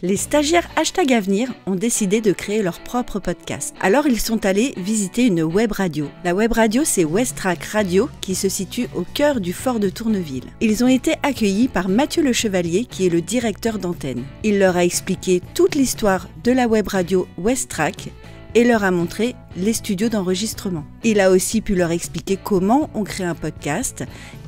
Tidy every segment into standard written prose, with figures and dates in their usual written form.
Les stagiaires #Avenir ont décidé de créer leur propre podcast. Alors ils sont allés visiter une web radio. La web radio, c'est Westrack Radio qui se situe au cœur du fort de Tourneville. Ils ont été accueillis par Mathieu Le Chevalier qui est le directeur d'antenne. Il leur a expliqué toute l'histoire de la web radio Westrack et leur a montré les studios d'enregistrement. Il a aussi pu leur expliquer comment on crée un podcast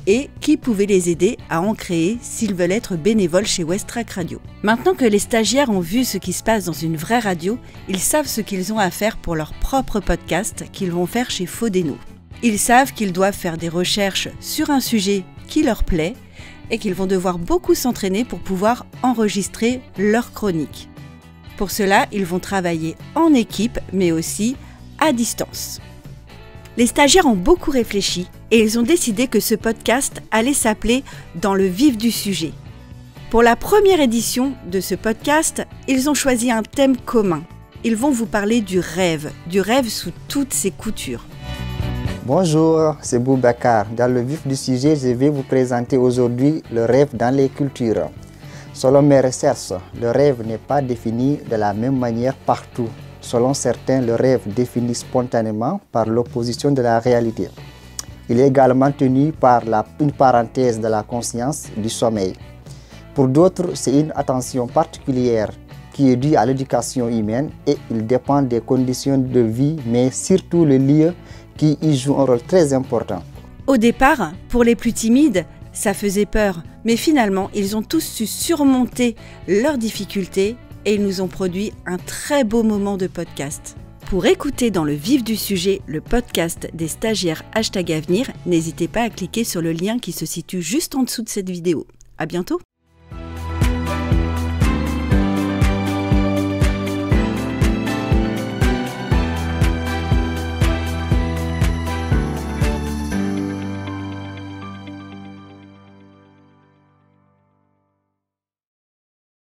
et qui pouvait les aider à en créer s'ils veulent être bénévoles chez Westrack Radio. Maintenant que les stagiaires ont vu ce qui se passe dans une vraie radio, ils savent ce qu'ils ont à faire pour leur propre podcast qu'ils vont faire chez Faudeno. Ils savent qu'ils doivent faire des recherches sur un sujet qui leur plaît et qu'ils vont devoir beaucoup s'entraîner pour pouvoir enregistrer leur chronique. Pour cela, ils vont travailler en équipe, mais aussi à distance. Les stagiaires ont beaucoup réfléchi et ils ont décidé que ce podcast allait s'appeler « Dans le vif du sujet ». Pour la première édition de ce podcast, ils ont choisi un thème commun. Ils vont vous parler du rêve sous toutes ses coutures. Bonjour, c'est Boubacar. Dans le vif du sujet, je vais vous présenter aujourd'hui le rêve dans les cultures. Selon mes recherches, le rêve n'est pas défini de la même manière partout. Selon certains, le rêve défini spontanément par l'opposition de la réalité. Il est également tenu par une parenthèse de la conscience du sommeil. Pour d'autres, c'est une attention particulière qui est due à l'éducation humaine et il dépend des conditions de vie, mais surtout le lieu qui y joue un rôle très important. Au départ, pour les plus timides, ça faisait peur, mais finalement, ils ont tous su surmonter leurs difficultés et ils nous ont produit un très beau moment de podcast. Pour écouter dans le vif du sujet le podcast des stagiaires #Avenir, n'hésitez pas à cliquer sur le lien qui se situe juste en dessous de cette vidéo. À bientôt!